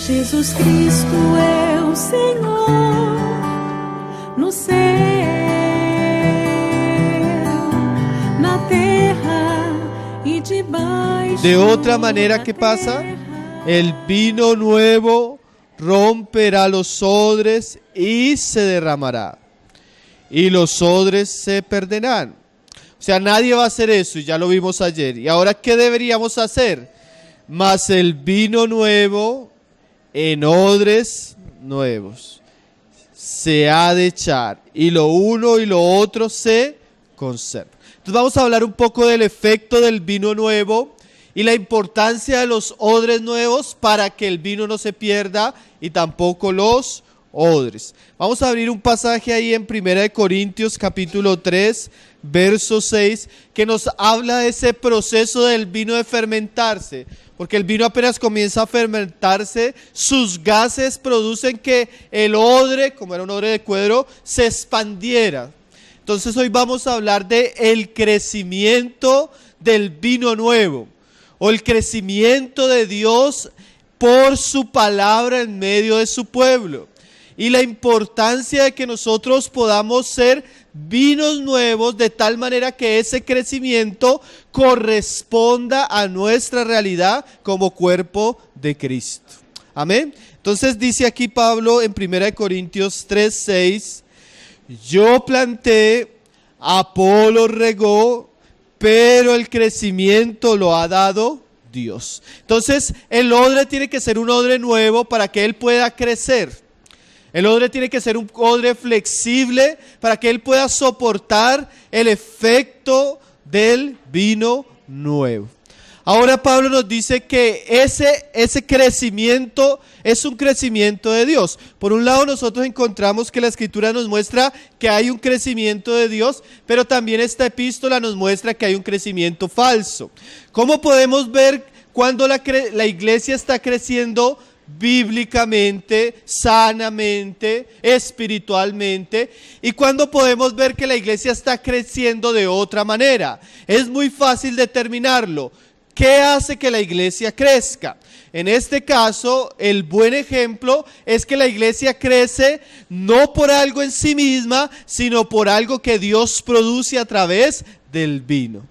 Jesus Cristo é o Senhor no céu, na terra e debaixo. De otra manera, ¿qué pasa? El vino nuevo romperá los odres y se derramará, y los odres se perderán. O sea, nadie va a hacer eso, y ya lo vimos ayer. ¿Y ahora qué deberíamos hacer? Mas el vino nuevo en odres nuevos se ha de echar, y lo uno y lo otro se conserva. Entonces vamos a hablar un poco del efecto del vino nuevo y la importancia de los odres nuevos para que el vino no se pierda y tampoco los odres. Vamos a abrir un pasaje ahí en 1 Corintios capítulo 3, verso 6, que nos habla de ese proceso del vino de fermentarse, porque el vino apenas comienza a fermentarse, sus gases producen que el odre, como era un odre de cuero, se expandiera. Entonces hoy vamos a hablar de el crecimiento del vino nuevo, o el crecimiento de Dios por su palabra en medio de su pueblo. Y la importancia de que nosotros podamos ser vinos nuevos de tal manera que ese crecimiento corresponda a nuestra realidad como cuerpo de Cristo. Amén. Entonces dice aquí Pablo en 1 Corintios 3:6, yo planté, Apolo regó, pero el crecimiento lo ha dado Dios. Entonces el odre tiene que ser un odre nuevo para que él pueda crecer. El odre tiene que ser un odre flexible para que él pueda soportar el efecto del vino nuevo. Ahora Pablo nos dice que ese crecimiento es un crecimiento de Dios. Por un lado nosotros encontramos que la Escritura nos muestra que hay un crecimiento de Dios, pero también esta epístola nos muestra que hay un crecimiento falso. ¿Cómo podemos ver cuando la iglesia está creciendo bíblicamente, sanamente, espiritualmente, y cuando podemos ver que la iglesia está creciendo de otra manera? Es muy fácil determinarlo. ¿Qué hace que la iglesia crezca? En este caso, el buen ejemplo es que la iglesia crece no por algo en sí misma, sino por algo que Dios produce a través del vino.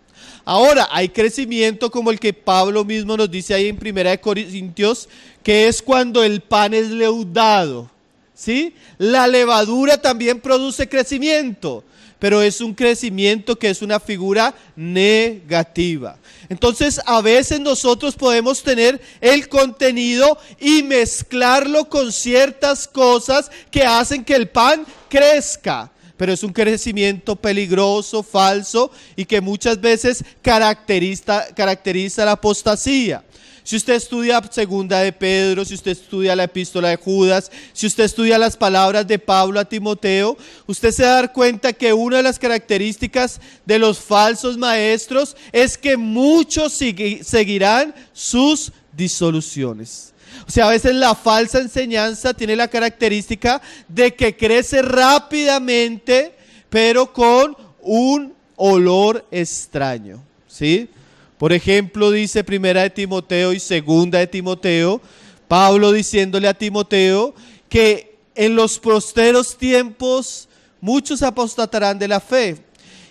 Ahora, hay crecimiento como el que Pablo mismo nos dice ahí en 1 Corintios, que es cuando el pan es leudado, ¿sí? La levadura también produce crecimiento, pero es un crecimiento que es una figura negativa. Entonces, a veces nosotros podemos tener el contenido y mezclarlo con ciertas cosas que hacen que el pan crezca, pero es un crecimiento peligroso, falso, y que muchas veces caracteriza la apostasía. Si usted estudia segunda de Pedro, si usted estudia la epístola de Judas, si usted estudia las palabras de Pablo a Timoteo, usted se va a dar cuenta que una de las características de los falsos maestros es que muchos seguirán sus disoluciones. O sea, a veces la falsa enseñanza tiene la característica de que crece rápidamente, pero con un olor extraño, ¿sí? Por ejemplo, dice 1 de Timoteo y 2 de Timoteo, Pablo diciéndole a Timoteo que en los posteros tiempos muchos apostatarán de la fe.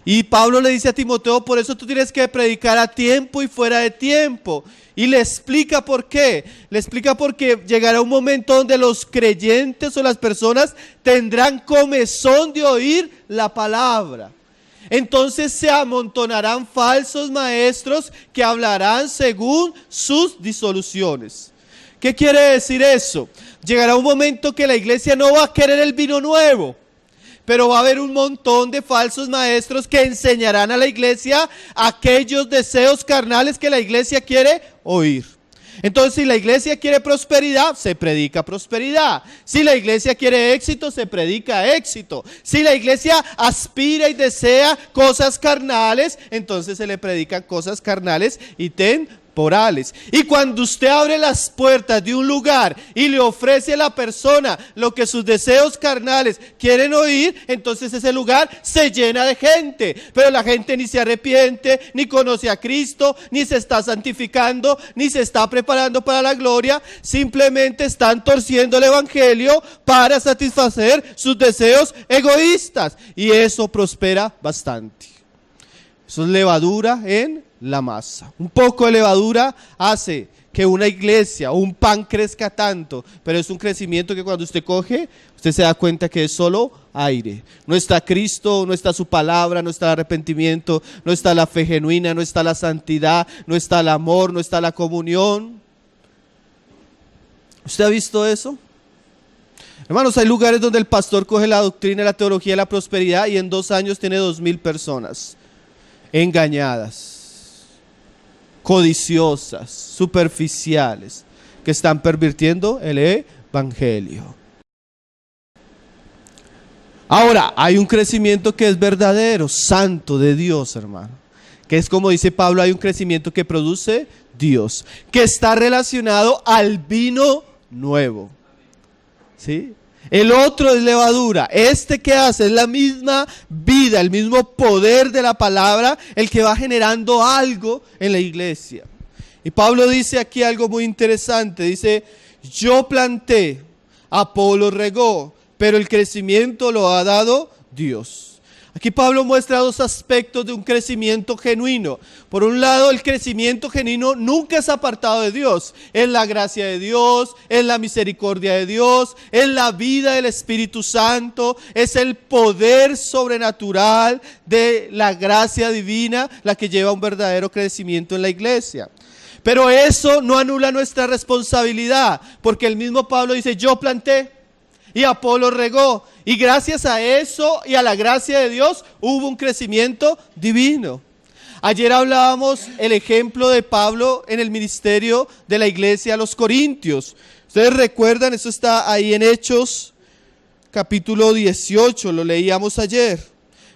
Y Pablo le dice a Timoteo, por eso tú tienes que predicar a tiempo y fuera de tiempo. Y le explica por qué. Le explica porque llegará un momento donde los creyentes o las personas tendrán comezón de oír la palabra. Entonces se amontonarán falsos maestros que hablarán según sus disoluciones. ¿Qué quiere decir eso? Llegará un momento que la iglesia no va a querer el vino nuevo, pero va a haber un montón de falsos maestros que enseñarán a la iglesia aquellos deseos carnales que la iglesia quiere oír. Entonces, si la iglesia quiere prosperidad, se predica prosperidad. Si la iglesia quiere éxito, se predica éxito. Si la iglesia aspira y desea cosas carnales, entonces se le predican cosas carnales y ten temporales. Y cuando usted abre las puertas de un lugar y le ofrece a la persona lo que sus deseos carnales quieren oír, entonces ese lugar se llena de gente. Pero la gente ni se arrepiente, ni conoce a Cristo, ni se está santificando, ni se está preparando para la gloria. Simplemente están torciendo el evangelio para satisfacer sus deseos egoístas. Y eso prospera bastante. Eso es levadura en la masa. Un poco de levadura hace que una iglesia o un pan crezca tanto, pero es un crecimiento que cuando usted coge, usted se da cuenta que es solo aire. No está Cristo, no está su palabra, no está el arrepentimiento, no está la fe genuina, no está la santidad, no está el amor, no está la comunión. ¿Usted ha visto eso? Hermanos, hay lugares donde el pastor coge la doctrina, la teología de la prosperidad y en 2 años tiene 2,000 personas engañadas, codiciosas, superficiales, que están pervirtiendo el evangelio. Ahora, hay un crecimiento que es verdadero, santo de Dios, hermano, que es como dice Pablo, hay un crecimiento que produce Dios, que está relacionado al vino nuevo, ¿sí? El otro es levadura. Este que hace es la misma vida, el mismo poder de la palabra, el que va generando algo en la iglesia. Y Pablo dice aquí algo muy interesante. Dice, yo planté, Apolo regó, pero el crecimiento lo ha dado Dios. Aquí Pablo muestra 2 aspectos de un crecimiento genuino. Por un lado, el crecimiento genuino nunca es apartado de Dios. Es la gracia de Dios, es la misericordia de Dios, es la vida del Espíritu Santo, es el poder sobrenatural de la gracia divina la que lleva a un verdadero crecimiento en la iglesia. Pero eso no anula nuestra responsabilidad, porque el mismo Pablo dice, yo planté y Apolo regó. Y gracias a eso y a la gracia de Dios hubo un crecimiento divino. Ayer hablábamos el ejemplo de Pablo en el ministerio de la iglesia a los Corintios. Ustedes recuerdan, eso está ahí en Hechos capítulo 18, lo leíamos ayer.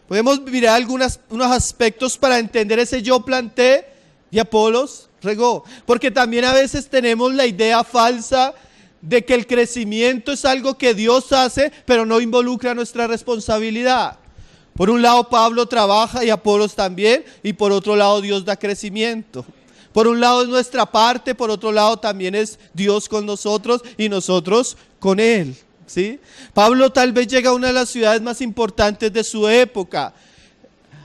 Podemos mirar unos aspectos para entender ese yo planté y Apolos regó. Porque también a veces tenemos la idea falsa de que el crecimiento es algo que Dios hace, pero no involucra nuestra responsabilidad. Por un lado Pablo trabaja y Apolos también, y por otro lado Dios da crecimiento. Por un lado es nuestra parte, por otro lado también es Dios con nosotros y nosotros con Él, ¿sí? Pablo tal vez llega a una de las ciudades más importantes de su época.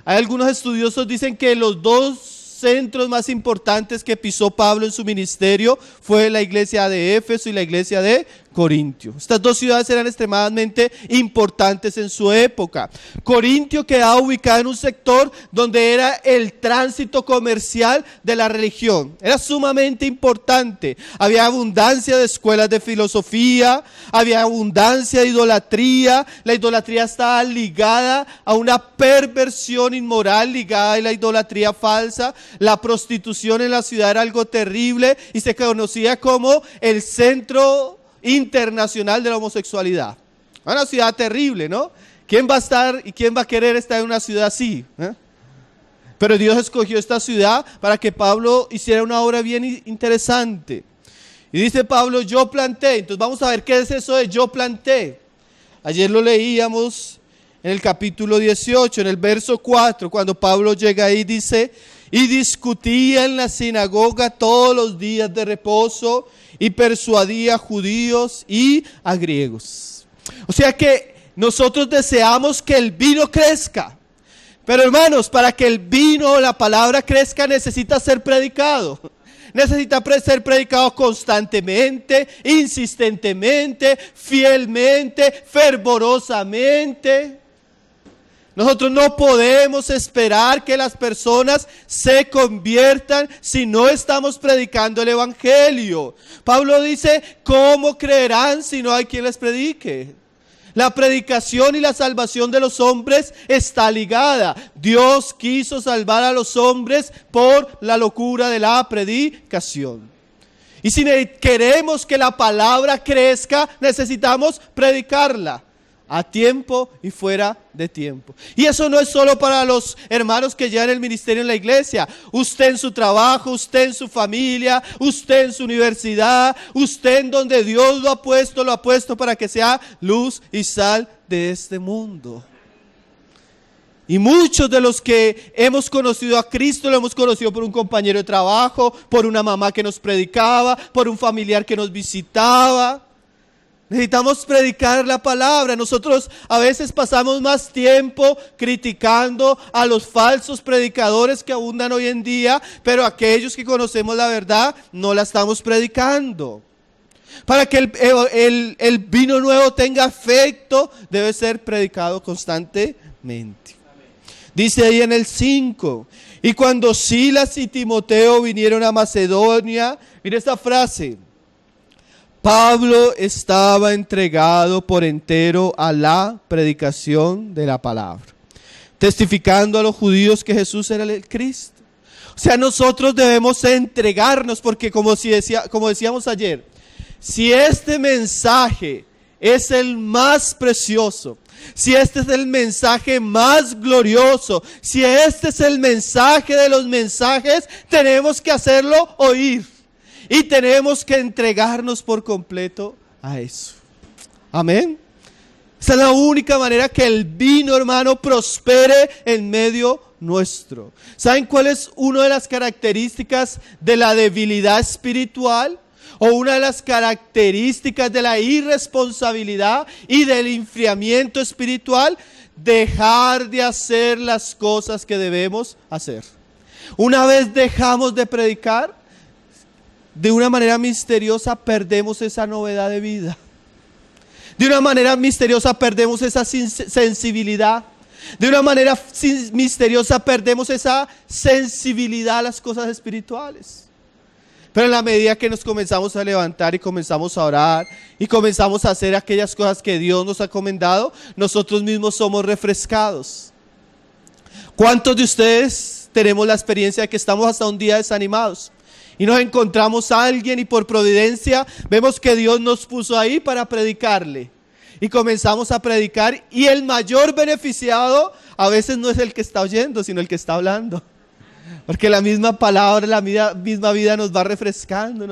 Hay algunos estudiosos que dicen que los 2 centros más importantes que pisó Pablo en su ministerio fue la iglesia de Éfeso y la iglesia de Corintio. Estas 2 ciudades eran extremadamente importantes en su época. Corintio quedaba ubicada en un sector donde era el tránsito comercial de la religión. Era sumamente importante. Había abundancia de escuelas de filosofía, había abundancia de idolatría. La idolatría estaba ligada a una perversión inmoral, ligada a la idolatría falsa. La prostitución en la ciudad era algo terrible y se conocía como el centro internacional de la homosexualidad. Una ciudad terrible, ¿no? ¿Quién va a estar y quién va a querer estar en una ciudad así? Pero Dios escogió esta ciudad para que Pablo hiciera una obra bien interesante. Y dice Pablo, yo planté. Entonces vamos a ver qué es eso de yo planté. Ayer lo leíamos en el capítulo 18, en el verso 4, cuando Pablo llega ahí, dice, y discutía en la sinagoga todos los días de reposo y persuadía a judíos y a griegos. O sea que nosotros deseamos que el vino crezca. Pero hermanos, para que el vino o la palabra crezca necesita ser predicado. Necesita ser predicado constantemente, insistentemente, fielmente, fervorosamente. Nosotros no podemos esperar que las personas se conviertan si no estamos predicando el evangelio. Pablo dice, ¿cómo creerán si no hay quien les predique? La predicación y la salvación de los hombres está ligada. Dios quiso salvar a los hombres por la locura de la predicación. Y si queremos que la palabra crezca, necesitamos predicarla. a tiempo y fuera de tiempo. Y eso no es solo para los hermanos que llevan el ministerio en la iglesia. Usted en su trabajo, usted en su familia, usted en su universidad, usted en donde Dios lo ha puesto para que sea luz y sal de este mundo. Y muchos de los que hemos conocido a Cristo lo hemos conocido por un compañero de trabajo, por una mamá que nos predicaba, por un familiar que nos visitaba. Necesitamos predicar la palabra. Nosotros a veces pasamos más tiempo criticando a los falsos predicadores que abundan hoy en día, pero aquellos que conocemos la verdad no la estamos predicando. Para que el vino nuevo tenga efecto, debe ser predicado constantemente. Dice ahí en el 5, y cuando Silas y Timoteo vinieron a Macedonia, mire esta frase: Pablo estaba entregado por entero a la predicación de la palabra, testificando a los judíos que Jesús era el Cristo. O sea, nosotros debemos entregarnos, porque como decíamos ayer, si este mensaje es el más precioso, si este es el mensaje más glorioso, si este es el mensaje de los mensajes, tenemos que hacerlo oír. Y tenemos que entregarnos por completo a eso. Amén. Esa es la única manera que el vino, hermano, prospere en medio nuestro. ¿Saben cuál es una de las características de la debilidad espiritual? O una de las características de la irresponsabilidad y del enfriamiento espiritual: dejar de hacer las cosas que debemos hacer. Una vez dejamos de predicar, de una manera misteriosa perdemos esa novedad de vida. De una manera misteriosa perdemos esa sensibilidad. De una manera misteriosa perdemos esa sensibilidad a las cosas espirituales. Pero en la medida que nos comenzamos a levantar y comenzamos a orar y comenzamos a hacer aquellas cosas que Dios nos ha encomendado, nosotros mismos somos refrescados. ¿Cuántos de ustedes tenemos la experiencia de que estamos hasta un día desanimados y nos encontramos a alguien y por providencia vemos que Dios nos puso ahí para predicarle? Y comenzamos a predicar, y el mayor beneficiado a veces no es el que está oyendo, sino el que está hablando. Porque la misma palabra, la misma vida nos va refrescando,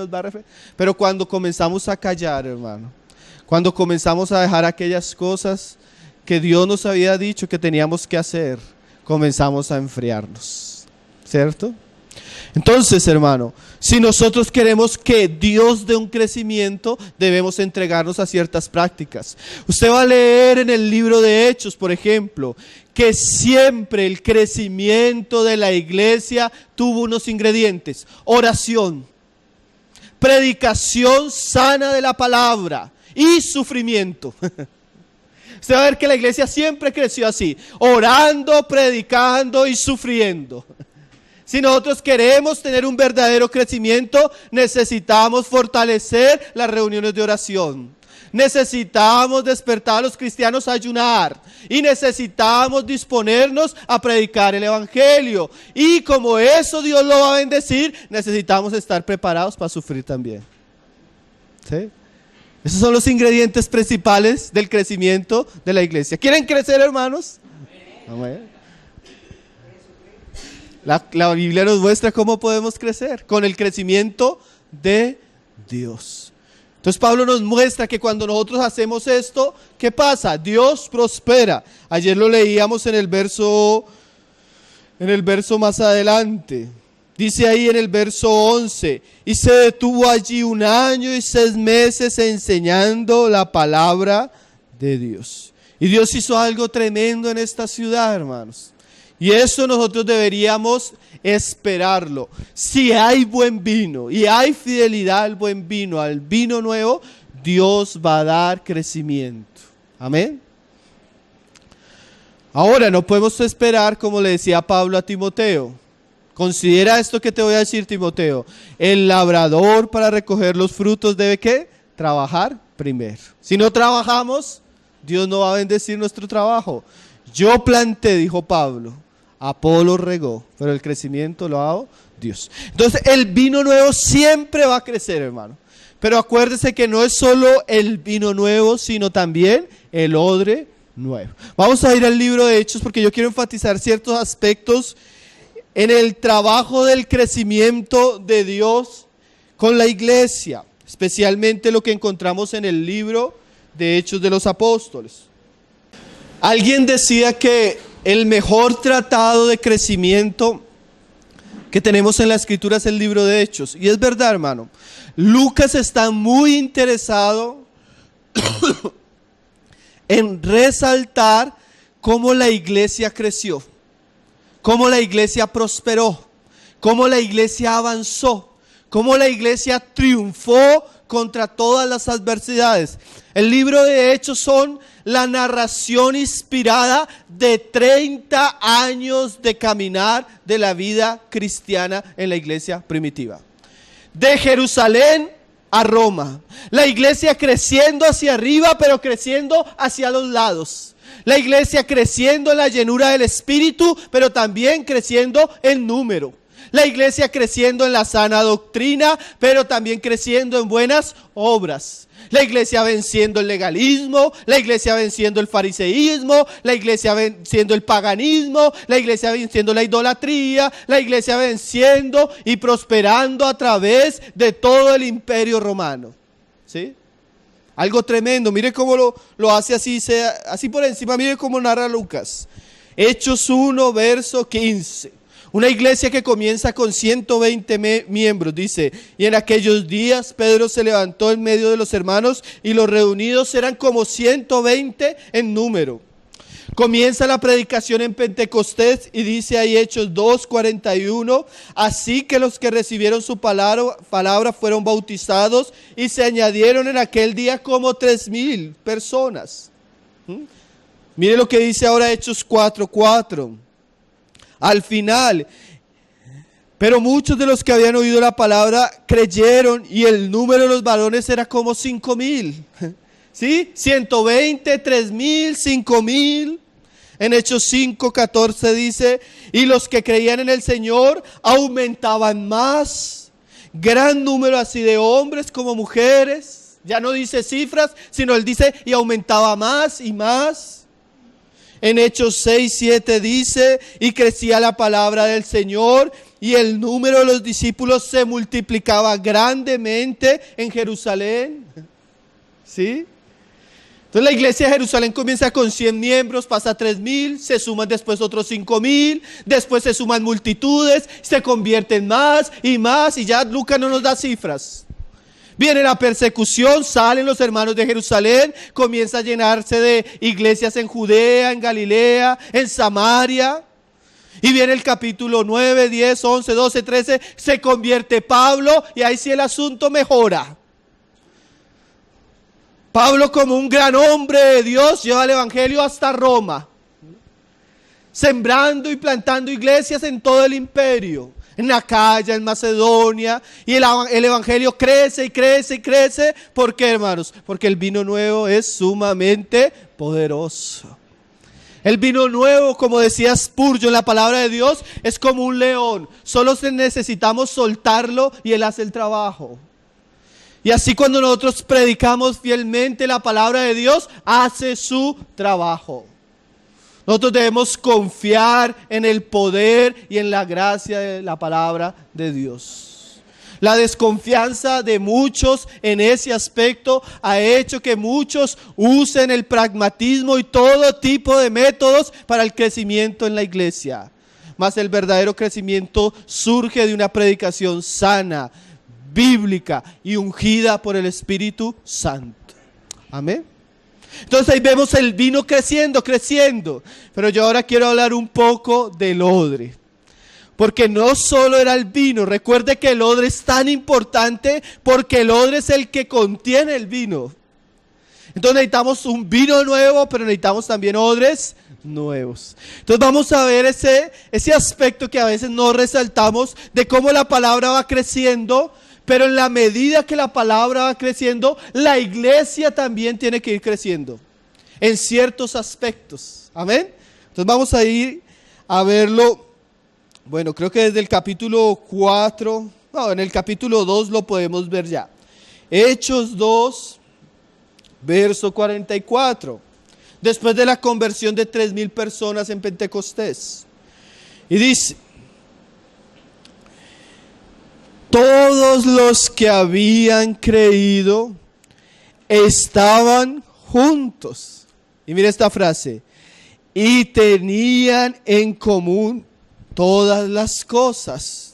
Pero cuando comenzamos a callar, hermano, cuando comenzamos a dejar aquellas cosas que Dios nos había dicho que teníamos que hacer, comenzamos a enfriarnos, ¿cierto? Entonces, hermano, si nosotros queremos que Dios dé un crecimiento, debemos entregarnos a ciertas prácticas. Usted va a leer en el libro de Hechos, por ejemplo, que siempre el crecimiento de la iglesia tuvo unos ingredientes: oración, predicación sana de la palabra y sufrimiento. Usted va a ver que la iglesia siempre creció así: orando, predicando y sufriendo. Si nosotros queremos tener un verdadero crecimiento, necesitamos fortalecer las reuniones de oración. Necesitamos despertar a los cristianos a ayunar. Y necesitamos disponernos a predicar el evangelio. Y como eso Dios lo va a bendecir, necesitamos estar preparados para sufrir también. ¿Sí? Esos son los ingredientes principales del crecimiento de la iglesia. ¿Quieren crecer, hermanos? Amén. La Biblia nos muestra cómo podemos crecer: con el crecimiento de Dios. Entonces Pablo nos muestra que cuando nosotros hacemos esto, ¿qué pasa? Dios prospera. Ayer lo leíamos en el verso más adelante. Dice ahí en el verso 11: y se detuvo allí 1 año y 6 meses enseñando la palabra de Dios. Y Dios hizo algo tremendo en esta ciudad, hermanos. Y eso nosotros deberíamos esperarlo. Si hay buen vino y hay fidelidad al buen vino, al vino nuevo, Dios va a dar crecimiento. Amén. Ahora no podemos esperar, como le decía Pablo a Timoteo. Considera esto que te voy a decir, Timoteo: el labrador, para recoger los frutos, debe ¿qué? Trabajar primero. Si no trabajamos, Dios no va a bendecir nuestro trabajo. Yo planté, dijo Pablo, Apolo regó, pero el crecimiento lo ha dado Dios. Entonces el vino nuevo siempre va a crecer, hermano. Pero acuérdese que no es solo el vino nuevo, sino también el odre nuevo. Vamos a ir al libro de Hechos porque yo quiero enfatizar ciertos aspectos en el trabajo del crecimiento de Dios con la iglesia, especialmente lo que encontramos en el libro de Hechos de los Apóstoles. Alguien decía que el mejor tratado de crecimiento que tenemos en la Escritura es el libro de Hechos. Y es verdad, hermano. Lucas está muy interesado en resaltar cómo la iglesia creció, cómo la iglesia prosperó, cómo la iglesia avanzó, cómo la iglesia triunfó contra todas las adversidades. El libro de Hechos son la narración inspirada de 30 años de caminar de la vida cristiana en la iglesia primitiva. De Jerusalén a Roma. La iglesia creciendo hacia arriba, pero creciendo hacia los lados. La iglesia creciendo en la llenura del Espíritu, pero también creciendo en número. La iglesia creciendo en la sana doctrina, pero también creciendo en buenas obras. La iglesia venciendo el legalismo, la iglesia venciendo el fariseísmo, la iglesia venciendo el paganismo, la iglesia venciendo la idolatría, la iglesia venciendo y prosperando a través de todo el imperio romano. ¿Sí? Algo tremendo. Mire cómo lo hace así por encima. Mire cómo narra Lucas. Hechos 1, verso 15. Una iglesia que comienza con 120 miembros, dice, y en aquellos días Pedro se levantó en medio de los hermanos y los reunidos eran como 120 en número. Comienza la predicación en Pentecostés y dice ahí Hechos 2:41, así que los que recibieron su palabra fueron bautizados y se añadieron en aquel día como 3,000 personas. Mire lo que dice ahora Hechos 4:4. Al final, pero muchos de los que habían oído la palabra creyeron y el número de los varones era como 5,000. ¿Sí? 120, 3,000, 5,000. En Hechos 5:14 dice, y los que creían en el Señor aumentaban más. Gran número así de hombres como mujeres. Ya no dice cifras, sino él dice y aumentaba más y más. En Hechos 6:7 dice, y crecía la palabra del Señor y el número de los discípulos se multiplicaba grandemente en Jerusalén. ¿Sí? Entonces la iglesia de Jerusalén comienza con 100 miembros, pasa a 3,000, se suman después otros 5,000, después se suman multitudes, se convierten más, y ya Lucas no nos da cifras. Viene la persecución, salen los hermanos de Jerusalén, comienza a llenarse de iglesias en Judea, en Galilea, en Samaria. Y viene el capítulo 9, 10, 11, 12, 13, se convierte Pablo y ahí sí el asunto mejora. Pablo, como un gran hombre de Dios, lleva el evangelio hasta Roma, sembrando y plantando iglesias en todo el imperio. En Acaya, en Macedonia, y el evangelio crece y crece y crece. ¿Por qué, hermanos? Porque el vino nuevo es sumamente poderoso. El vino nuevo, como decía Spurgeon, la palabra de Dios es como un león. Solo necesitamos soltarlo y él hace el trabajo. Y así cuando nosotros predicamos fielmente la palabra de Dios, hace su trabajo. Nosotros debemos confiar en el poder y en la gracia de la palabra de Dios. La desconfianza de muchos en ese aspecto ha hecho que muchos usen el pragmatismo y todo tipo de métodos para el crecimiento en la iglesia. Mas el verdadero crecimiento surge de una predicación sana, bíblica y ungida por el Espíritu Santo. Amén. Entonces ahí vemos el vino creciendo. Pero yo ahora quiero hablar un poco del odre. Porque no solo era el vino. Recuerde que el odre es tan importante porque el odre es el que contiene el vino. Entonces necesitamos un vino nuevo, pero necesitamos también odres nuevos. Entonces vamos a ver ese aspecto que a veces no resaltamos de cómo la palabra va creciendo. Pero en la medida que la palabra va creciendo, la iglesia también tiene que ir creciendo en ciertos aspectos. Amén. Entonces vamos a ir a verlo. Bueno, creo que desde el capítulo 4, en el capítulo 2 lo podemos ver ya. Hechos 2, verso 44. Después de la conversión de 3,000 personas en Pentecostés. Y dice: todos los que habían creído estaban juntos. Y mira esta frase: y tenían en común todas las cosas.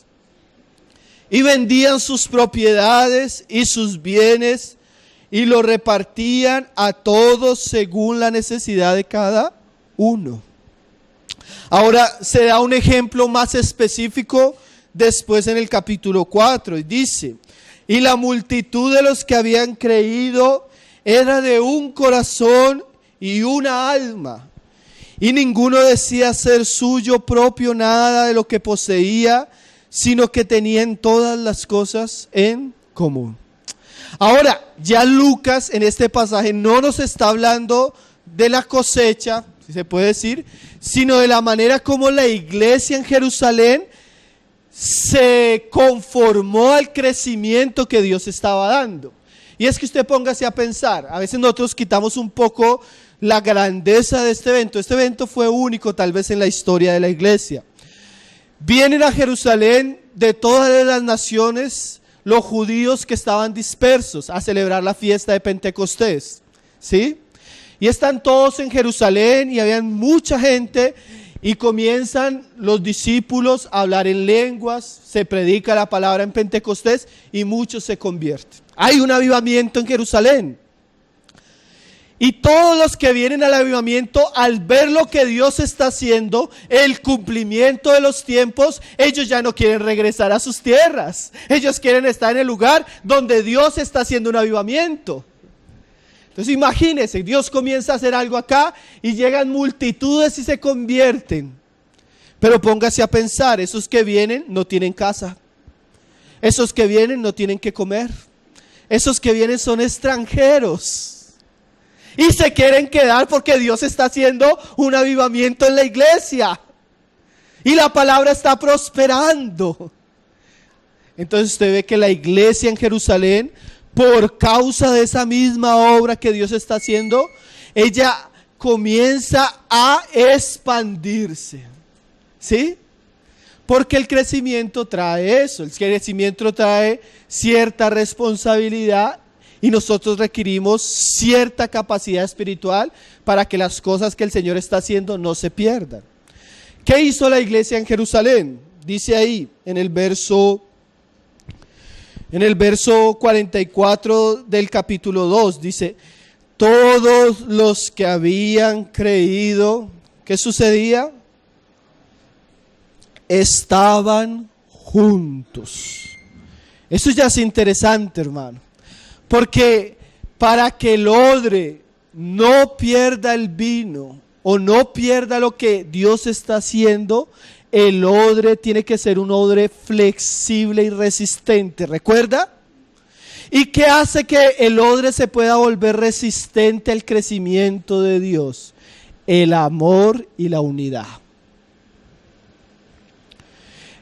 Y vendían sus propiedades y sus bienes y lo repartían a todos según la necesidad de cada uno. Ahora se da un ejemplo más específico después en el capítulo 4. Y dice: y la multitud de los que habían creído era de un corazón y una alma. Y ninguno decía ser suyo propio nada de lo que poseía, sino que tenían todas las cosas en común. Ahora, ya Lucas en este pasaje no nos está hablando de la cosecha, si se puede decir, sino de la manera como la iglesia en Jerusalén se conformó al crecimiento que Dios estaba dando. Y es que usted póngase a pensar, a veces nosotros quitamos un poco la grandeza de este evento. Este evento fue único tal vez en la historia de la iglesia. Vienen a Jerusalén de todas las naciones los judíos que estaban dispersos a celebrar la fiesta de Pentecostés, ¿sí? Y están todos en Jerusalén y habían mucha gente y comienzan los discípulos a hablar en lenguas, se predica la palabra en Pentecostés y muchos se convierten. Hay un avivamiento en Jerusalén. Y todos los que vienen al avivamiento, al ver lo que Dios está haciendo, el cumplimiento de los tiempos, ellos ya no quieren regresar a sus tierras. Ellos quieren estar en el lugar donde Dios está haciendo un avivamiento. Entonces imagínense, Dios comienza a hacer algo acá y llegan multitudes y se convierten. Pero póngase a pensar, esos que vienen no tienen casa. Esos que vienen no tienen que comer. Esos que vienen son extranjeros. Y se quieren quedar porque Dios está haciendo un avivamiento en la iglesia. Y la palabra está prosperando. Entonces usted ve que la iglesia en Jerusalén, por causa de esa misma obra que Dios está haciendo, ella comienza a expandirse. ¿Sí? Porque el crecimiento trae eso. El crecimiento trae cierta responsabilidad. Y nosotros requerimos cierta capacidad espiritual para que las cosas que el Señor está haciendo no se pierdan. ¿Qué hizo la iglesia en Jerusalén? Dice ahí en el verso 44 del capítulo 2, dice: todos los que habían creído, ¿qué sucedía? Estaban juntos. Eso ya es interesante, hermano. Porque para que el odre no pierda el vino o no pierda lo que Dios está haciendo, el odre tiene que ser un odre flexible y resistente. ¿Recuerda? ¿Y qué hace que el odre se pueda volver resistente al crecimiento de Dios? El amor y la unidad.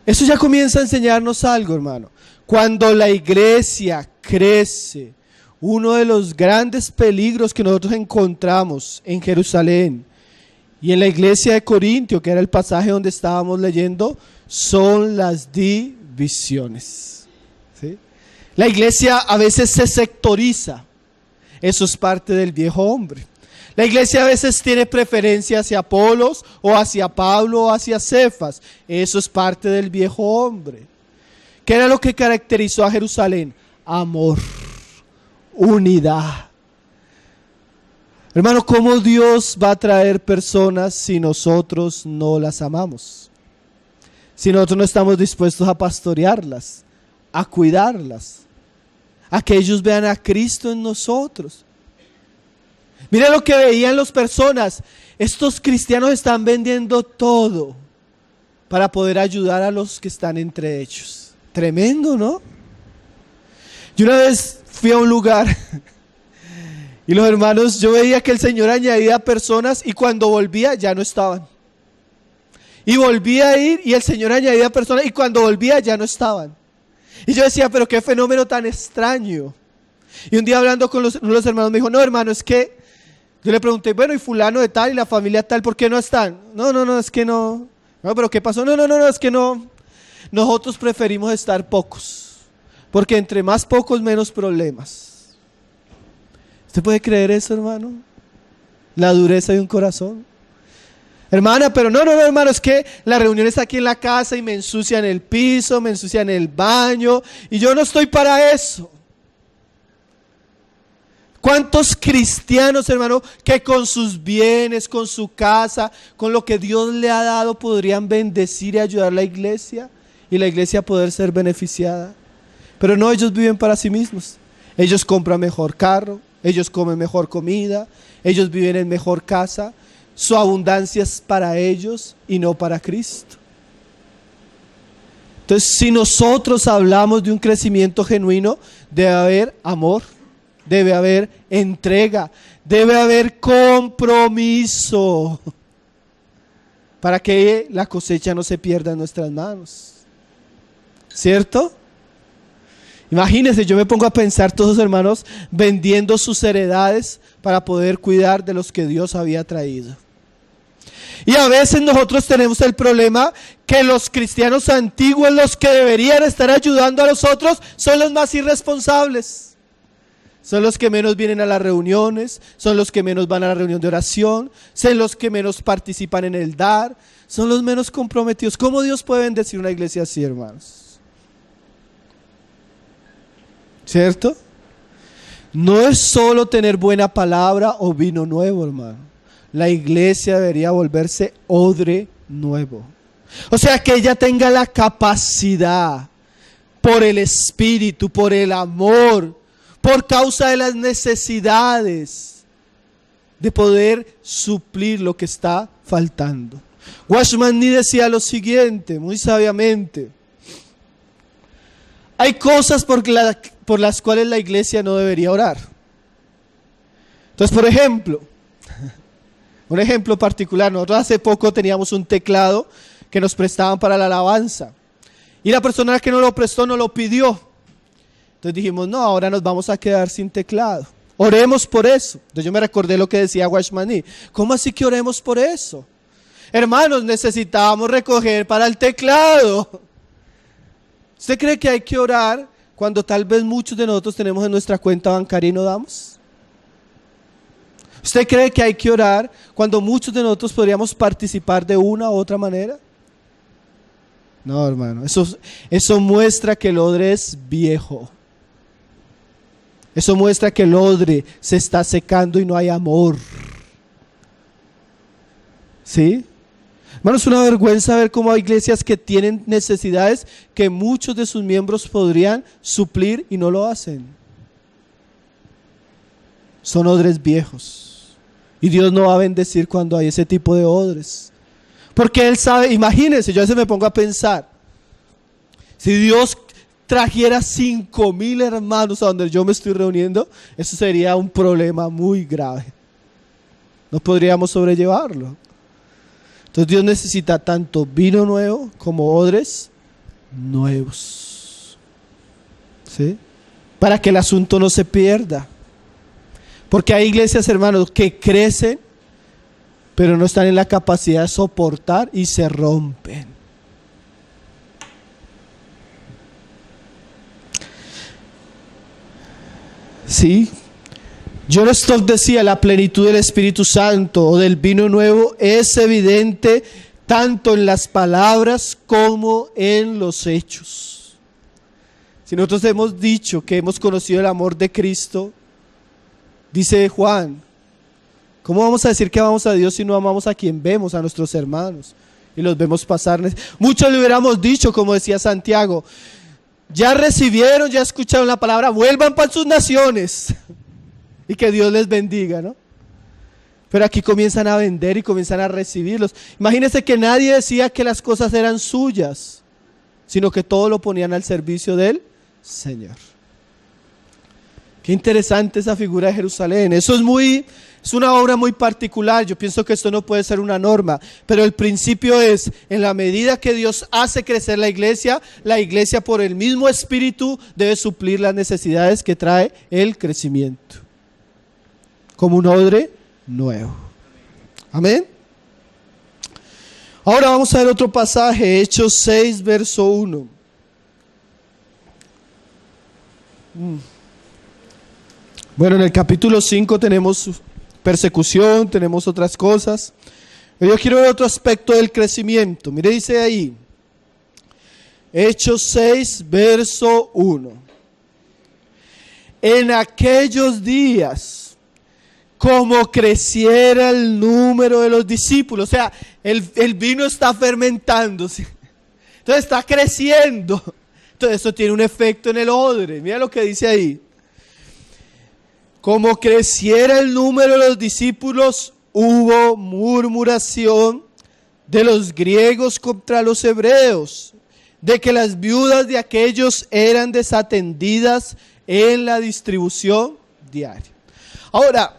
Eso ya comienza a enseñarnos algo, hermano. Cuando la iglesia crece, uno de los grandes peligros que nosotros encontramos en Jerusalén y en la iglesia de Corintio, que era el pasaje donde estábamos leyendo, son las divisiones. ¿Sí? La iglesia a veces se sectoriza. Eso es parte del viejo hombre. La iglesia a veces tiene preferencia hacia Apolos o hacia Pablo o hacia Cefas. Eso es parte del viejo hombre. ¿Qué era lo que caracterizó a Jerusalén? Amor. Unidad. Hermano, ¿cómo Dios va a traer personas si nosotros no las amamos? Si nosotros no estamos dispuestos a pastorearlas, a cuidarlas, a que ellos vean a Cristo en nosotros. Mira lo que veían las personas. Estos cristianos están vendiendo todo para poder ayudar a los que están entre ellos. Tremendo, ¿no? Yo una vez fui a un lugar y los hermanos, yo veía que el Señor añadía personas y cuando volvía ya no estaban. Y volvía a ir y el Señor añadía personas y cuando volvía ya no estaban. Y yo decía, pero qué fenómeno tan extraño. Y un día hablando con uno de los hermanos me dijo, no hermano, es que yo le pregunté, bueno, y fulano de tal y la familia tal, ¿por qué no están? No, es que no. No, pero ¿qué pasó? No, es que no. Nosotros preferimos estar pocos, porque entre más pocos, menos problemas. ¿Usted puede creer eso, hermano? La dureza de un corazón. Hermana, pero no, hermano, es que la reunión está aquí en la casa y me ensucian el piso, me ensucian el baño, y yo no estoy para eso. ¿Cuántos cristianos, hermano, que con sus bienes, con su casa, con lo que Dios le ha dado, podrían bendecir y ayudar a la iglesia y la iglesia poder ser beneficiada? Pero no, ellos viven para sí mismos. Ellos compran mejor carro, ellos comen mejor comida, ellos viven en mejor casa. Su abundancia es para ellos y no para Cristo. Entonces, si nosotros hablamos de un crecimiento genuino, debe haber amor, debe haber entrega, debe haber compromiso para que la cosecha no se pierda en nuestras manos. ¿Cierto? Imagínense, yo me pongo a pensar todos los hermanos vendiendo sus heredades para poder cuidar de los que Dios había traído. Y a veces nosotros tenemos el problema que los cristianos antiguos, los que deberían estar ayudando a los otros, son los más irresponsables. Son los que menos vienen a las reuniones, son los que menos van a la reunión de oración, son los que menos participan en el dar, son los menos comprometidos. ¿Cómo Dios puede bendecir una iglesia así, hermanos? ¿Cierto? No es solo tener buena palabra o vino nuevo, hermano. La iglesia debería volverse odre nuevo. O sea, que ella tenga la capacidad, por el Espíritu, por el amor, por causa de las necesidades, de poder suplir lo que está faltando. Watchman Nee decía lo siguiente, muy sabiamente: hay cosas por las cuales la iglesia no debería orar. Entonces, por ejemplo, un ejemplo particular, nosotros hace poco teníamos un teclado que nos prestaban para la alabanza, y la persona que nos lo prestó no lo pidió. Entonces dijimos, no, ahora nos vamos a quedar sin teclado. Oremos por eso. Entonces yo me recordé lo que decía Watchman Nee. ¿Cómo así que oremos por eso? Hermanos, necesitábamos recoger para el teclado. ¿Usted cree que hay que orar cuando tal vez muchos de nosotros tenemos en nuestra cuenta bancaria y no damos? ¿Usted cree que hay que orar cuando muchos de nosotros podríamos participar de una u otra manera? No, hermano, eso muestra que el odre es viejo. Eso muestra que el odre se está secando y no hay amor. ¿Sí? Hermano, es una vergüenza ver cómo hay iglesias que tienen necesidades que muchos de sus miembros podrían suplir y no lo hacen. Son odres viejos. Y Dios no va a bendecir cuando hay ese tipo de odres. Porque Él sabe, imagínense, yo a veces me pongo a pensar, si Dios trajera 5,000 hermanos a donde yo me estoy reuniendo, eso sería un problema muy grave. No podríamos sobrellevarlo. Entonces Dios necesita tanto vino nuevo como odres nuevos. ¿Sí? Para que el asunto no se pierda. Porque hay iglesias, hermanos, que crecen, pero no están en la capacidad de soportar y se rompen. Sí. John Stott decía, la plenitud del Espíritu Santo o del vino nuevo es evidente tanto en las palabras como en los hechos. Si nosotros hemos dicho que hemos conocido el amor de Cristo, dice Juan, ¿cómo vamos a decir que amamos a Dios si no amamos a quien vemos, a nuestros hermanos? Y los vemos pasar. Muchos le hubiéramos dicho, como decía Santiago, ya recibieron, ya escucharon la palabra, vuelvan para sus naciones y que Dios les bendiga, ¿no? Pero aquí comienzan a vender y comienzan a recibirlos. Imagínense que nadie decía que las cosas eran suyas, sino que todo lo ponían al servicio del Señor. Qué interesante esa figura de Jerusalén. Es una obra muy particular. Yo pienso que esto no puede ser una norma, pero el principio es, en la medida que Dios hace crecer la iglesia por el mismo espíritu debe suplir las necesidades que trae el crecimiento, como un odre nuevo. Amén. Ahora vamos a ver otro pasaje, Hechos 6, verso 1. Bueno, en el capítulo 5 tenemos persecución, tenemos otras cosas. Pero yo quiero ver otro aspecto del crecimiento. Mire, dice ahí, Hechos 6, verso 1. En aquellos días, como creciera el número de los discípulos, o sea, el vino está fermentándose, entonces está creciendo. Entonces eso tiene un efecto en el odre. Mira lo que dice ahí. Como creciera el número de los discípulos, hubo murmuración de los griegos contra los hebreos, de que las viudas de aquellos eran desatendidas en la distribución diaria. Ahora,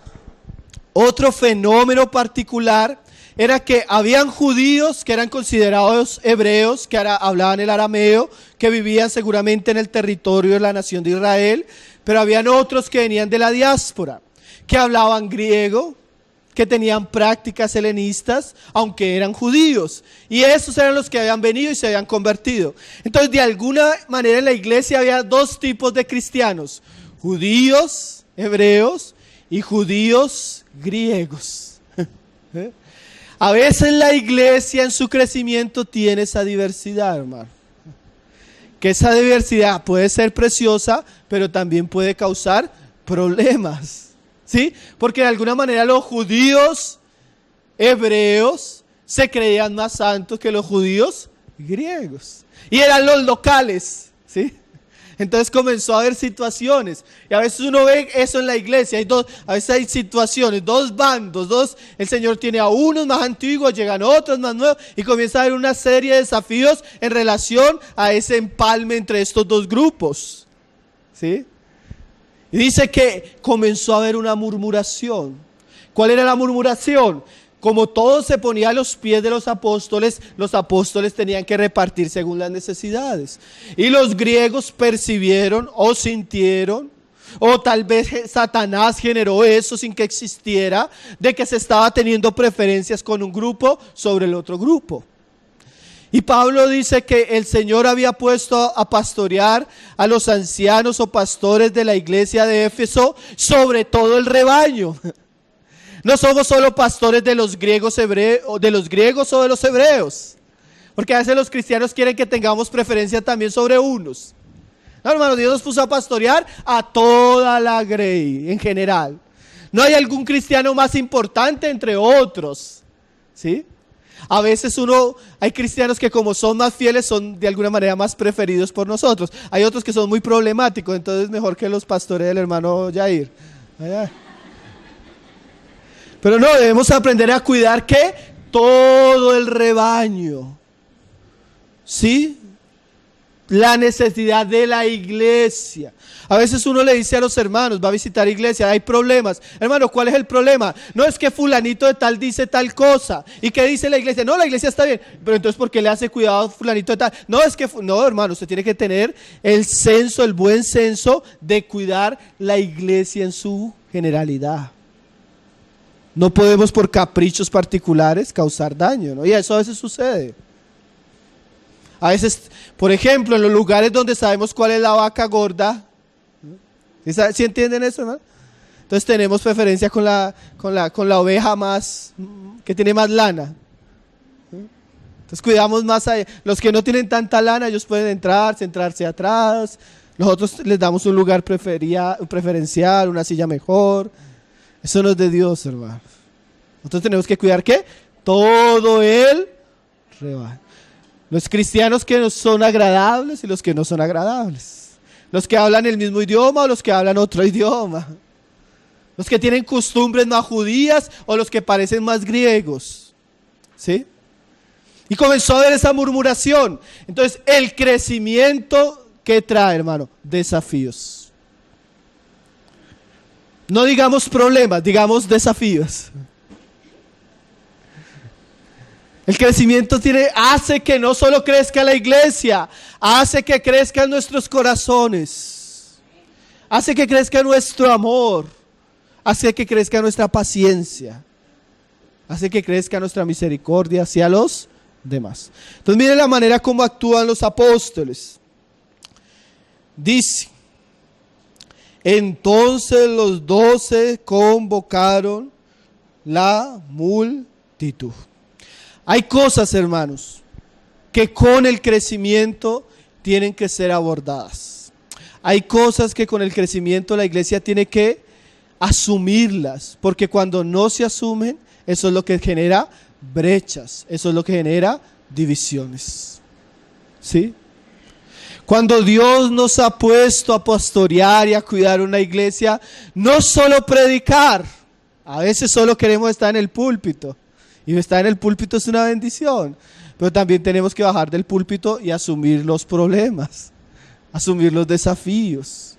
otro fenómeno particular era que habían judíos que eran considerados hebreos, que hablaban el arameo, que vivían seguramente en el territorio de la nación de Israel, pero habían otros que venían de la diáspora, que hablaban griego, que tenían prácticas helenistas, aunque eran judíos. Y esos eran los que habían venido y se habían convertido. Entonces, de alguna manera en la iglesia había dos tipos de cristianos: judíos, hebreos, y judíos griegos. A veces la iglesia en su crecimiento tiene esa diversidad, hermano. Que esa diversidad puede ser preciosa, pero también puede causar problemas, ¿sí? Porque de alguna manera los judíos hebreos se creían más santos que los judíos griegos. Y eran los locales, ¿sí? Entonces comenzó a haber situaciones. Y a veces uno ve eso en la iglesia. A veces hay situaciones, dos bandos, el Señor tiene a unos más antiguos, llegan otros más nuevos, y comienza a haber una serie de desafíos en relación a ese empalme entre estos dos grupos, ¿sí? Y dice que comenzó a haber una murmuración. ¿Cuál era la murmuración? Como todo se ponía a los pies de los apóstoles tenían que repartir según las necesidades. Y los griegos percibieron o sintieron, o tal vez Satanás generó eso sin que existiera, de que se estaba teniendo preferencias con un grupo sobre el otro grupo. Y Pablo dice que el Señor había puesto a pastorear a los ancianos o pastores de la iglesia de Éfeso sobre todo el rebaño. No somos solo pastores de los griegos o de los hebreos, porque a veces los cristianos quieren que tengamos preferencia también sobre unos. No, hermano, Dios nos puso a pastorear a toda la grey en general. No hay algún cristiano más importante entre otros, ¿sí? A veces hay cristianos que como son más fieles son de alguna manera más preferidos por nosotros. Hay otros que son muy problemáticos, entonces mejor que los pastores del hermano Jair. Pero no, debemos aprender a cuidar ¿qué? Todo el rebaño, ¿sí? La necesidad de la iglesia. A veces uno le dice a los hermanos, va a visitar iglesia, hay problemas. Hermano, ¿cuál es el problema? No es que fulanito de tal dice tal cosa. ¿Y qué dice la iglesia? No, la iglesia está bien. Pero entonces, ¿por qué le hace cuidado a fulanito de tal? No, hermano, usted tiene que tener el buen senso de cuidar la iglesia en su generalidad. No podemos por caprichos particulares causar daño, ¿no? Y eso a veces sucede. A veces, por ejemplo, en los lugares donde sabemos cuál es la vaca gorda, ¿sí entienden eso, no? Entonces tenemos preferencia con la oveja más, que tiene más lana. Entonces cuidamos más a los que no tienen tanta lana, ellos pueden sentarse atrás. Nosotros les damos un lugar preferencial, una silla mejor. Eso no es de Dios, hermano. Nosotros tenemos que cuidar ¿qué? Todo el rebaño. Los cristianos que nos son agradables y los que no son agradables. Los que hablan el mismo idioma o los que hablan otro idioma. Los que tienen costumbres más judías o los que parecen más griegos. ¿Sí? Y comenzó a haber esa murmuración. Entonces, el crecimiento, ¿qué trae, hermano? Desafíos. No digamos problemas, digamos desafíos. El crecimiento hace que no solo crezca la iglesia, hace que crezcan nuestros corazones, hace que crezca nuestro amor, hace que crezca nuestra paciencia, hace que crezca nuestra misericordia hacia los demás. Entonces miren la manera como actúan los apóstoles. Dice: entonces los 12 convocaron la multitud. Hay cosas, hermanos, que con el crecimiento tienen que ser abordadas. Hay cosas que con el crecimiento la iglesia tiene que asumirlas, porque cuando no se asumen, eso es lo que genera brechas, eso es lo que genera divisiones. ¿Sí? Cuando Dios nos ha puesto a pastorear y a cuidar una iglesia, no solo predicar, a veces solo queremos estar en el púlpito, y estar en el púlpito es una bendición, pero también tenemos que bajar del púlpito y asumir los problemas, asumir los desafíos.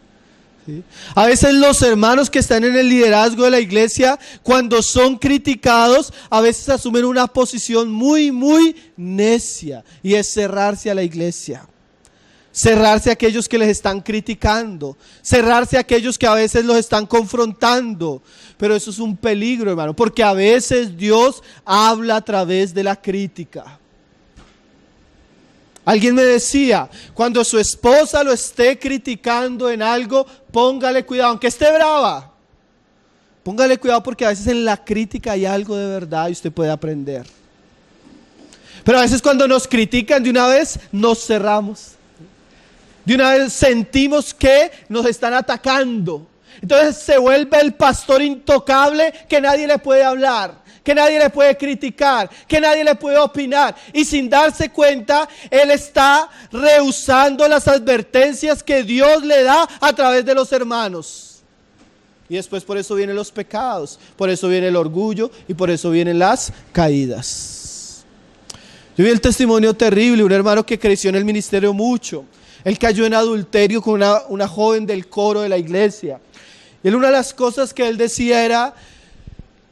¿Sí? A veces los hermanos que están en el liderazgo de la iglesia, cuando son criticados, a veces asumen una posición muy necia, y es cerrarse a la iglesia. Cerrarse a aquellos que les están criticando, cerrarse a aquellos que a veces los están confrontando. Pero eso es un peligro, hermano, porque a veces Dios habla a través de la crítica. Alguien me decía, cuando su esposa lo esté criticando en algo, póngale cuidado, aunque esté brava. Póngale cuidado, porque a veces en la crítica hay algo de verdad y usted puede aprender. Pero a veces cuando nos critican, de una vez nos cerramos. De una vez sentimos que nos están atacando. Entonces se vuelve el pastor intocable, que nadie le puede hablar, que nadie le puede criticar, que nadie le puede opinar. Y sin darse cuenta, él está rehusando las advertencias que Dios le da a través de los hermanos. Y después por eso vienen los pecados, por eso viene el orgullo y por eso vienen las caídas. Yo vi el testimonio terrible, un hermano que creció en el ministerio mucho. Él cayó en adulterio con una joven del coro de la iglesia. Y una de las cosas que él decía era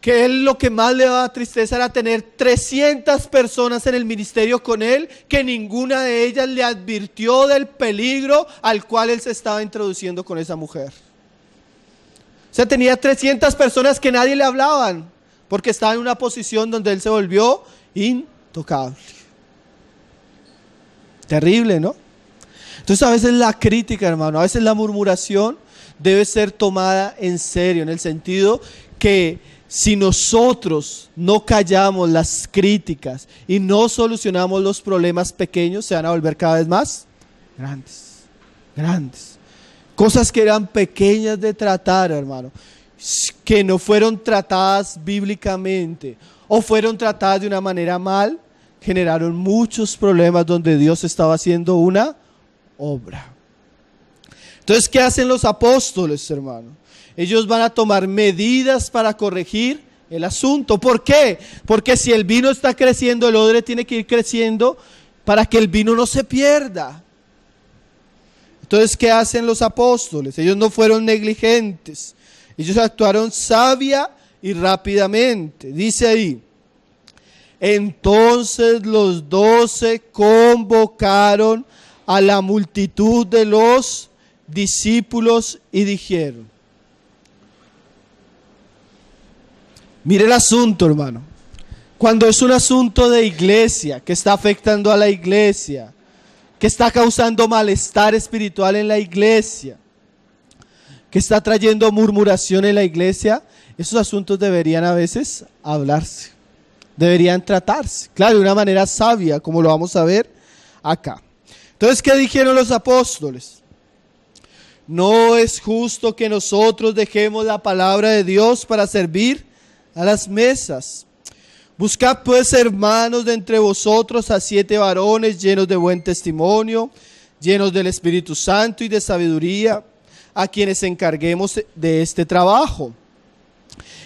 que él, lo que más le daba tristeza era tener 300 personas en el ministerio con él, que ninguna de ellas le advirtió del peligro al cual él se estaba introduciendo con esa mujer. O sea, tenía 300 personas que nadie le hablaban, porque estaba en una posición donde él se volvió intocable. Terrible, ¿no? Entonces a veces la crítica, hermano, a veces la murmuración debe ser tomada en serio, en el sentido que si nosotros no callamos las críticas y no solucionamos los problemas pequeños, se van a volver cada vez más grandes. Cosas que eran pequeñas de tratar, hermano, que no fueron tratadas bíblicamente o fueron tratadas de una manera mal, generaron muchos problemas donde Dios estaba haciendo una obra. Entonces, ¿qué hacen los apóstoles, hermano? Ellos van a tomar medidas para corregir el asunto. ¿Por qué? Porque si el vino está creciendo, el odre tiene que ir creciendo para que el vino no se pierda. Entonces, ¿qué hacen los apóstoles? Ellos no fueron negligentes. Ellos actuaron sabia y rápidamente. Dice ahí: entonces los 12 convocaron a la multitud de los discípulos y dijeron. Mire el asunto, hermano. Cuando es un asunto de iglesia, que está afectando a la iglesia, que está causando malestar espiritual en la iglesia, que está trayendo murmuración en la iglesia, esos asuntos deberían a veces hablarse, deberían tratarse, claro, de una manera sabia, como lo vamos a ver acá. Entonces, ¿qué dijeron los apóstoles? No es justo que nosotros dejemos la palabra de Dios para servir a las mesas. Buscad pues, hermanos, de entre vosotros a 7 varones llenos de buen testimonio, llenos del Espíritu Santo y de sabiduría, a quienes encarguemos de este trabajo.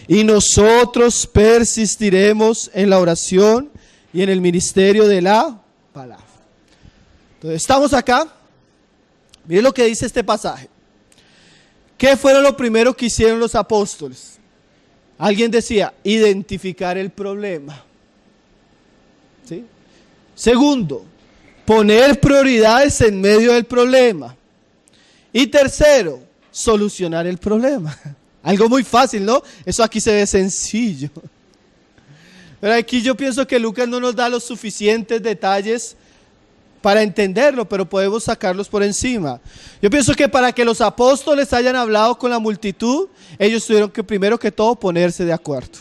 Y nosotros persistiremos en la oración y en el ministerio de la palabra. Entonces, estamos acá. Miren lo que dice este pasaje. ¿Qué fueron lo primero que hicieron los apóstoles? Alguien decía, identificar el problema. ¿Sí? Segundo, poner prioridades en medio del problema. Y tercero, solucionar el problema. Algo muy fácil, ¿no? Eso aquí se ve sencillo. Pero aquí yo pienso que Lucas no nos da los suficientes detalles para entenderlo, pero podemos sacarlos por encima. Yo pienso que para que los apóstoles hayan hablado con la multitud, ellos tuvieron que primero que todo ponerse de acuerdo.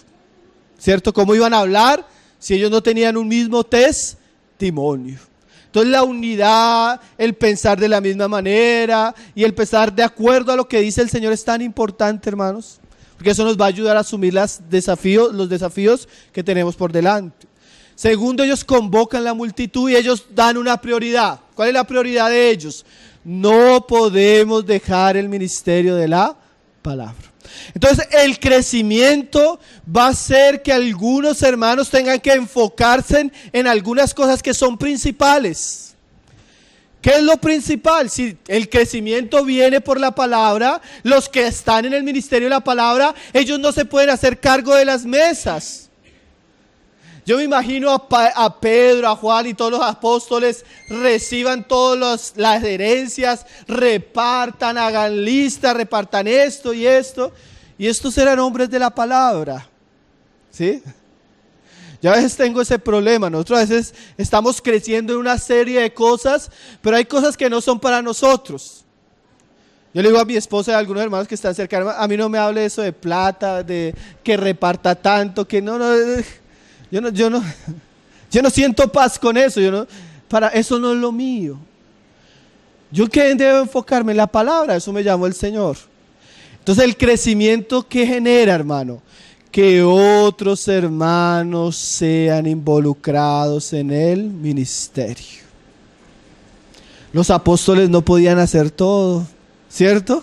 ¿Cierto? ¿Cómo iban a hablar si ellos no tenían un mismo testimonio? Entonces la unidad, el pensar de la misma manera y el pensar de acuerdo a lo que dice el Señor es tan importante, hermanos, porque eso nos va a ayudar a asumir los desafíos que tenemos por delante. Segundo, ellos convocan la multitud y ellos dan una prioridad. ¿Cuál es la prioridad de ellos? No podemos dejar el ministerio de la palabra. Entonces el crecimiento va a hacer que algunos hermanos tengan que enfocarse en algunas cosas que son principales. ¿Qué es lo principal? Si el crecimiento viene por la palabra, los que están en el ministerio de la palabra, ellos no se pueden hacer cargo de las mesas. Yo me imagino a Pedro, a Juan y todos los apóstoles reciban todas las herencias, repartan, hagan listas, repartan esto y esto. Y estos eran hombres de la palabra, ¿sí? Yo a veces tengo ese problema. Nosotros a veces estamos creciendo en una serie de cosas, pero hay cosas que no son para nosotros. Yo le digo a mi esposa y a algunos hermanos que están cerca, a mí no me hable de eso de plata, de que reparta tanto, que no. Yo no siento paz con eso. Para eso no es lo mío. Yo que debo enfocarme en la palabra, eso me llamó el Señor. Entonces el crecimiento que genera, hermano, que otros hermanos sean involucrados en el ministerio. Los apóstoles no podían hacer todo, ¿cierto?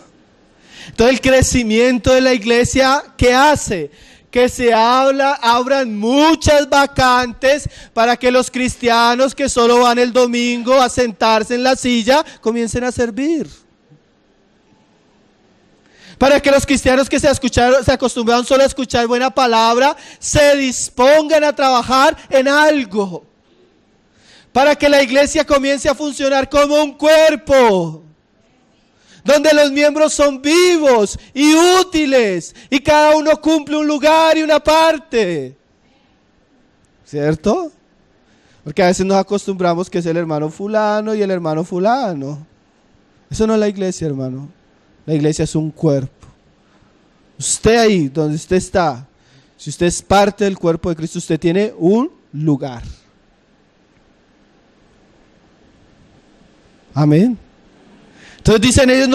Entonces el crecimiento de la iglesia, ¿qué hace? Que se abran muchas vacantes para que los cristianos que solo van el domingo a sentarse en la silla comiencen a servir. Para que los cristianos que se acostumbraron solo a escuchar buena palabra se dispongan a trabajar en algo. Para que la iglesia comience a funcionar como un cuerpo, donde los miembros son vivos y útiles y cada uno cumple un lugar y una parte. ¿Cierto? Porque a veces nos acostumbramos que es el hermano fulano y el hermano fulano. Eso no es la iglesia, hermano. La iglesia es un cuerpo. Usted ahí, donde usted está, si usted es parte del cuerpo de Cristo, usted tiene un lugar. Amén. Entonces dicen ellos,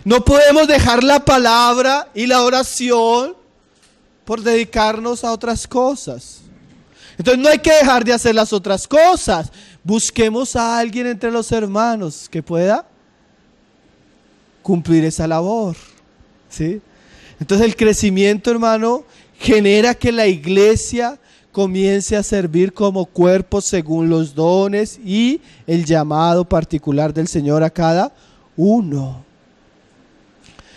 no podemos dejar la palabra y la oración por dedicarnos a otras cosas. Entonces no hay que dejar de hacer las otras cosas. Busquemos a alguien entre los hermanos que pueda cumplir esa labor, ¿sí? Entonces el crecimiento, hermano, genera que la iglesia comience a servir como cuerpo según los dones y el llamado particular del Señor a cada uno.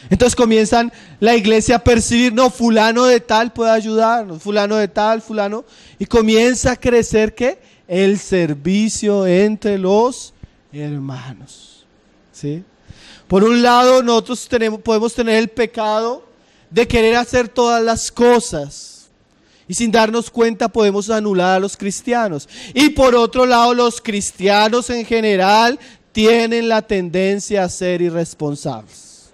Entonces comienzan la iglesia a percibir, no, fulano de tal puede ayudarnos, fulano de tal, fulano, y comienza a crecer ¿qué? El servicio entre los hermanos, ¿sí? Por un lado, nosotros podemos tener el pecado de querer hacer todas las cosas y sin darnos cuenta podemos anular a los cristianos. Y por otro lado, los cristianos en general tienen la tendencia a ser irresponsables.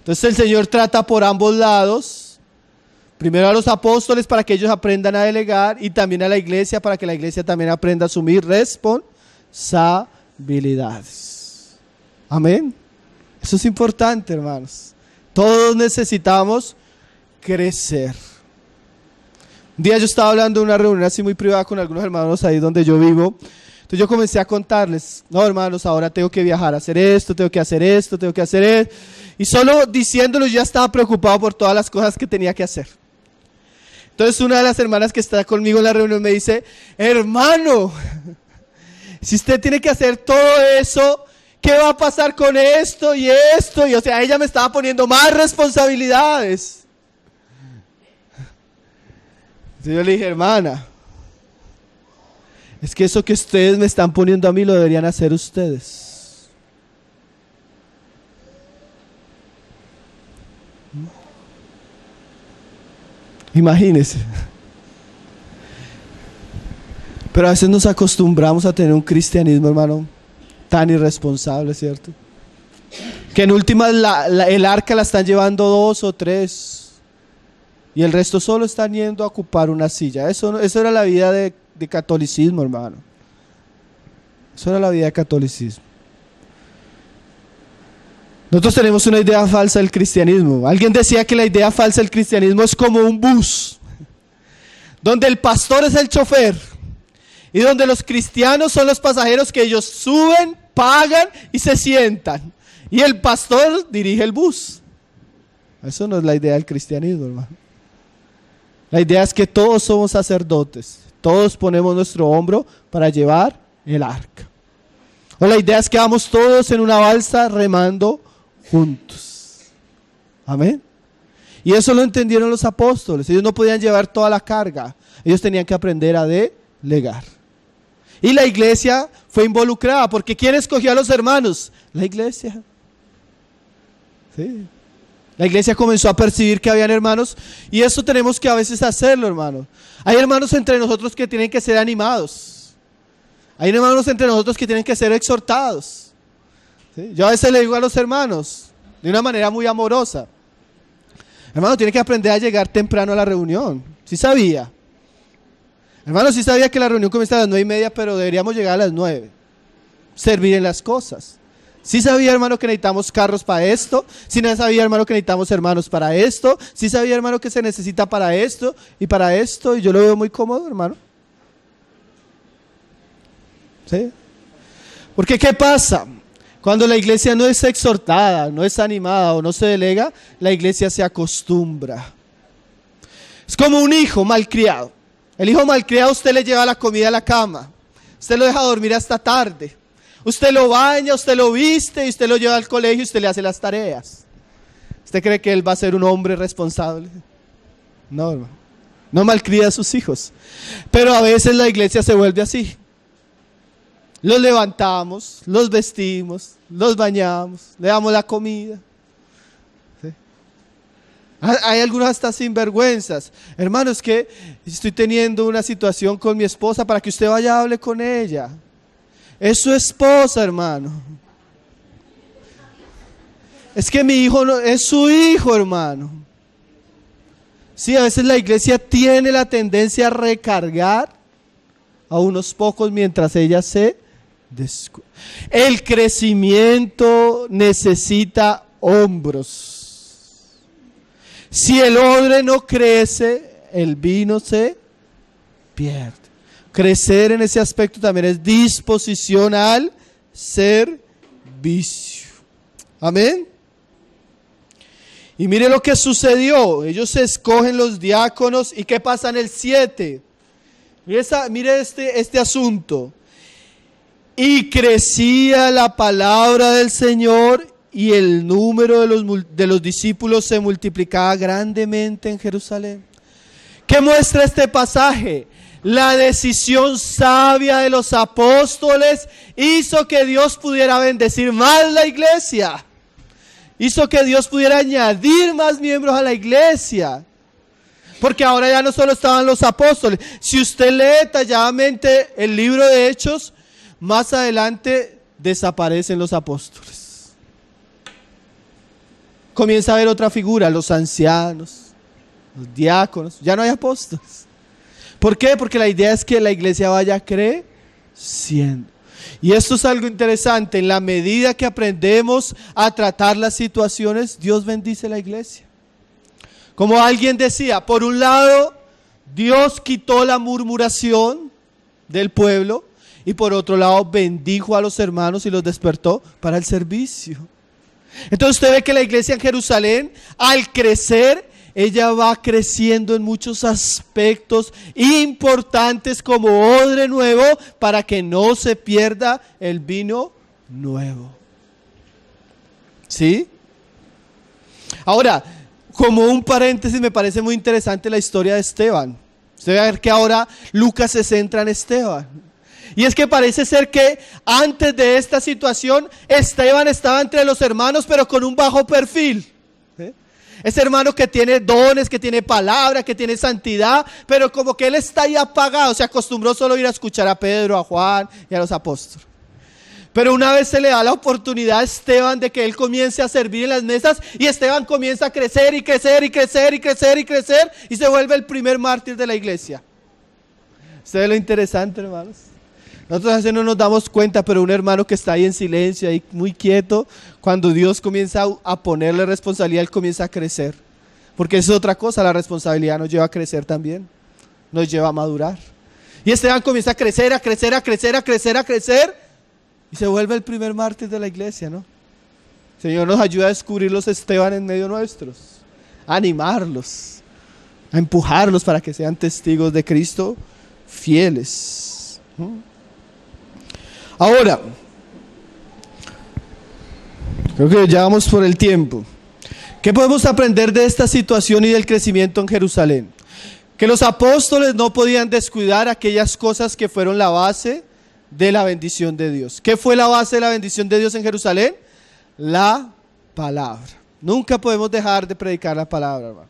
Entonces el Señor trata por ambos lados. Primero a los apóstoles para que ellos aprendan a delegar y también a la iglesia para que la iglesia también aprenda a asumir responsabilidades. Amén. Eso es importante, hermanos. Todos necesitamos crecer. Un día yo estaba hablando de una reunión así muy privada con algunos hermanos ahí donde yo vivo. Entonces yo comencé a contarles, no hermanos, ahora tengo que viajar a hacer esto, tengo que hacer esto, tengo que hacer esto. Y solo diciéndolo yo ya estaba preocupado por todas las cosas que tenía que hacer. Entonces una de las hermanas que está conmigo en la reunión me dice, hermano, si usted tiene que hacer todo eso, ¿qué va a pasar con esto y esto? Y o sea, ella me estaba poniendo más responsabilidades. Entonces yo le dije, hermana, es que eso que ustedes me están poniendo a mí lo deberían hacer ustedes. Imagínense. Pero a veces nos acostumbramos a tener un cristianismo, hermano, tan irresponsable, ¿cierto? Que en últimas el arca la están llevando 2 o 3 y el resto solo están yendo a ocupar una silla. Eso era la vida de catolicismo, hermano. Eso era la vida de catolicismo. Nosotros tenemos una idea falsa del cristianismo. Alguien decía que la idea falsa del cristianismo es como un bus, donde el pastor es el chofer y donde los cristianos son los pasajeros que ellos suben, pagan y se sientan. Y el pastor dirige el bus. Eso no es la idea del cristianismo, hermano. La idea es que todos somos sacerdotes. Todos ponemos nuestro hombro para llevar el arca. O la idea es que vamos todos en una balsa remando juntos. Amén. Y eso lo entendieron los apóstoles. Ellos no podían llevar toda la carga. Ellos tenían que aprender a delegar. Y la iglesia fue involucrada, porque ¿quién escogió a los hermanos? La iglesia. Sí. La iglesia comenzó a percibir que habían hermanos, y eso tenemos que a veces hacerlo, hermano. Hay hermanos entre nosotros que tienen que ser animados. Hay hermanos entre nosotros que tienen que ser exhortados. ¿Sí? Yo a veces le digo a los hermanos, de una manera muy amorosa, hermano, tiene que aprender a llegar temprano a la reunión. ¿Sí sabía? Hermano, sí sabía que la reunión comienza a las 9:30, pero deberíamos llegar a las 9. Servir en las cosas. Sí sabía, hermano, que necesitamos carros para esto. Sí sabía, hermano, que necesitamos hermanos para esto. Sí sabía, hermano, que se necesita para esto y para esto. Y yo lo veo muy cómodo, hermano. ¿Sí? Porque ¿qué pasa? Cuando la iglesia no es exhortada, no es animada o no se delega, la iglesia se acostumbra. Es como un hijo malcriado. El hijo malcriado, usted le lleva la comida a la cama. Usted lo deja dormir hasta tarde. Usted lo baña, usted lo viste y usted lo lleva al colegio y usted le hace las tareas. ¿Usted cree que él va a ser un hombre responsable? No, hermano. No malcría a sus hijos. Pero a veces la iglesia se vuelve así. Los levantamos, los vestimos, los bañamos, le damos la comida. ¿Sí? Hay algunos hasta sinvergüenzas. Hermano, es que estoy teniendo una situación con mi esposa para que usted vaya y hable con ella. Es su esposa, hermano. Es que mi hijo no, es su hijo, hermano. Sí, a veces la iglesia tiene la tendencia a recargar a unos pocos mientras ella se descuida. El crecimiento necesita hombros. Si el odre no crece, el vino se pierde. Crecer en ese aspecto también es disposición al servicio. Amén. Y mire lo que sucedió. Ellos escogen los diáconos. ¿Y qué pasa en el 7? Mire este asunto. Y crecía la palabra del Señor y el número de los discípulos se multiplicaba grandemente en Jerusalén. ¿Qué muestra este pasaje? La decisión sabia de los apóstoles hizo que Dios pudiera bendecir más la iglesia. Hizo que Dios pudiera añadir más miembros a la iglesia. Porque ahora ya no solo estaban los apóstoles. Si usted lee detalladamente el libro de Hechos, más adelante desaparecen los apóstoles. Comienza a haber otra figura, los ancianos, los diáconos. Ya no hay apóstoles. ¿Por qué? Porque la idea es que la iglesia vaya creciendo. Y esto es algo interesante. En la medida que aprendemos a tratar las situaciones, Dios bendice la iglesia. Como alguien decía, por un lado, Dios quitó la murmuración del pueblo y por otro lado bendijo a los hermanos y los despertó para el servicio. Entonces usted ve que la iglesia en Jerusalén, al crecer, ella va creciendo en muchos aspectos importantes como odre nuevo para que no se pierda el vino nuevo. ¿Sí? Ahora, como un paréntesis, me parece muy interesante la historia de Esteban. Usted va a ver que ahora Lucas se centra en Esteban. Y es que parece ser que antes de esta situación, Esteban estaba entre los hermanos, pero con un bajo perfil. Ese hermano que tiene dones, que tiene palabra, que tiene santidad, pero como que él está ahí apagado, se acostumbró solo a ir a escuchar a Pedro, a Juan y a los apóstoles. Pero una vez se le da la oportunidad a Esteban de que él comience a servir en las mesas, y Esteban comienza a crecer y crecer y crecer y crecer y crecer, y se vuelve el primer mártir de la iglesia. ¿Ustedes lo interesante, hermanos? Nosotros a veces no nos damos cuenta, pero un hermano que está ahí en silencio, ahí muy quieto, cuando Dios comienza a ponerle responsabilidad, él comienza a crecer. Porque eso es otra cosa, la responsabilidad nos lleva a crecer también, nos lleva a madurar. Y Esteban comienza a crecer, a crecer, a crecer, a crecer, a crecer, y se vuelve el primer mártir de la iglesia, ¿no? El Señor nos ayuda a descubrir los Esteban en medio nuestros, a animarlos, a empujarlos para que sean testigos de Cristo fieles. Ahora, creo que ya vamos por el tiempo. ¿Qué podemos aprender de esta situación y del crecimiento en Jerusalén? Que los apóstoles no podían descuidar aquellas cosas que fueron la base de la bendición de Dios. ¿Qué fue la base de la bendición de Dios en Jerusalén? La palabra. Nunca podemos dejar de predicar la palabra, hermano.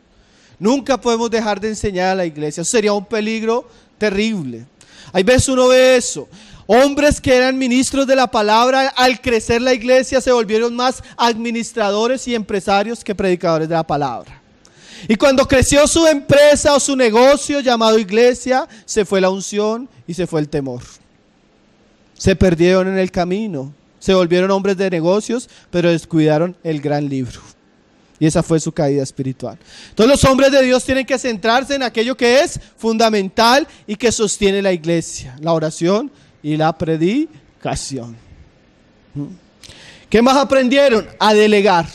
Nunca podemos dejar de enseñar a la iglesia. Eso sería un peligro terrible. Hay veces uno ve eso. Hombres que eran ministros de la palabra, al crecer la iglesia se volvieron más administradores y empresarios que predicadores de la palabra. Y cuando creció su empresa o su negocio llamado iglesia, se fue la unción y se fue el temor. Se perdieron en el camino, se volvieron hombres de negocios, pero descuidaron el gran libro. Y esa fue su caída espiritual. Entonces los hombres de Dios tienen que centrarse en aquello que es fundamental y que sostiene la iglesia: la oración y la predicación. ¿Qué más aprendieron? A delegar.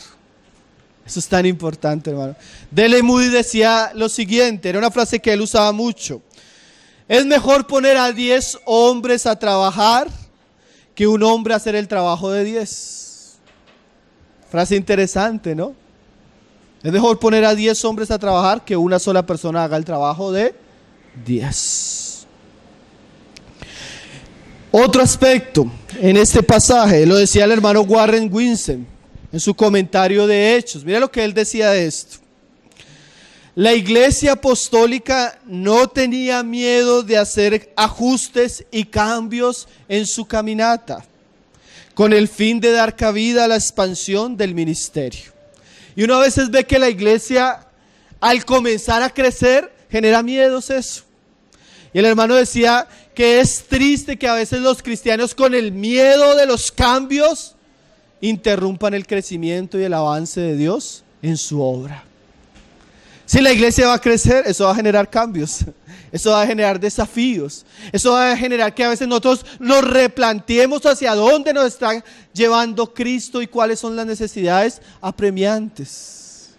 Eso es tan importante, hermano. D.L. Moody decía lo siguiente, era una frase que él usaba mucho: es mejor poner a 10 hombres a trabajar que un hombre a hacer el trabajo de 10. Frase interesante, ¿no? Es mejor poner a 10 hombres a trabajar que una sola persona haga el trabajo de 10. Otro aspecto en este pasaje, lo decía el hermano Warren Wiersbe en su comentario de Hechos. Mira lo que él decía de esto. La iglesia apostólica no tenía miedo de hacer ajustes y cambios en su caminata, con el fin de dar cabida a la expansión del ministerio. Y uno a veces ve que la iglesia, al comenzar a crecer, genera miedos eso. Y el hermano decía que es triste que a veces los cristianos, con el miedo de los cambios, interrumpan el crecimiento y el avance de Dios en su obra. Si la iglesia va a crecer, eso va a generar cambios, eso va a generar desafíos, eso va a generar que a veces nosotros nos replanteemos hacia dónde nos está llevando Cristo y cuáles son las necesidades apremiantes.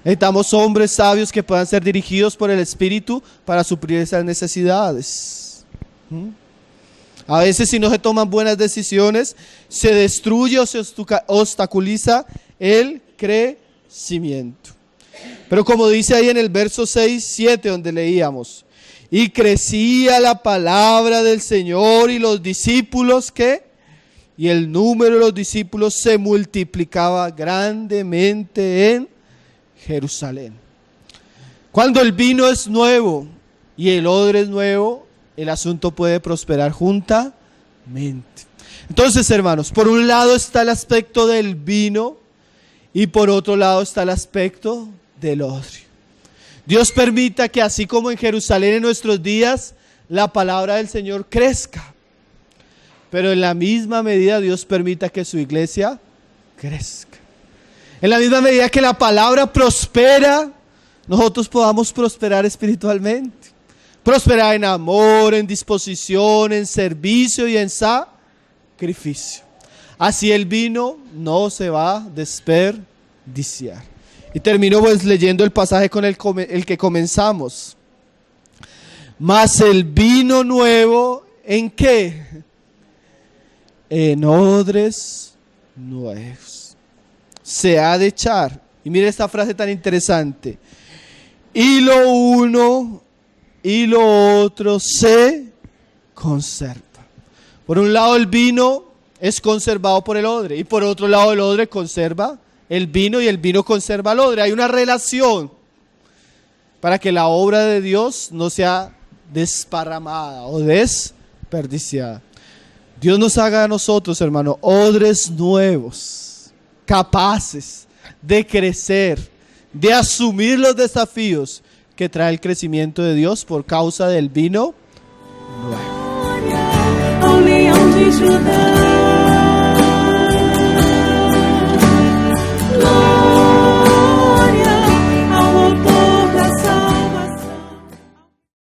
Necesitamos hombres sabios que puedan ser dirigidos por el Espíritu para suplir esas necesidades. A veces, si no se toman buenas decisiones, se destruye o se obstaculiza el crecimiento. Pero como dice ahí en el verso 6, 7 donde leíamos: y crecía la palabra del Señor y los discípulos, ¿qué? Y el número de los discípulos se multiplicaba grandemente en Jerusalén. Cuando el vino es nuevo y el odre es nuevo, el asunto puede prosperar juntamente. Entonces, hermanos, por un lado está el aspecto del vino y por otro lado está el aspecto del odre. Dios permita que así como en Jerusalén en nuestros días, la palabra del Señor crezca, pero en la misma medida Dios permita que su iglesia crezca. En la misma medida que la palabra prospera, nosotros podamos prosperar espiritualmente. Prosperar en amor, en disposición, en servicio y en sacrificio. Así el vino no se va a desperdiciar. Y termino pues leyendo el pasaje con el que comenzamos. Mas el vino nuevo, ¿en qué? En odres nuevos. Se ha de echar. Y mire esta frase tan interesante. Y lo uno y lo otro se conserva. Por un lado el vino es conservado por el odre y por otro lado el odre conserva el vino y el vino conserva el odre. Hay una relación para que la obra de Dios no sea desparramada o desperdiciada. Dios nos haga a nosotros, hermano, odres nuevos, capaces de crecer, de asumir los desafíos que trae el crecimiento de Dios por causa del vino nuevo. ao leão de Judá.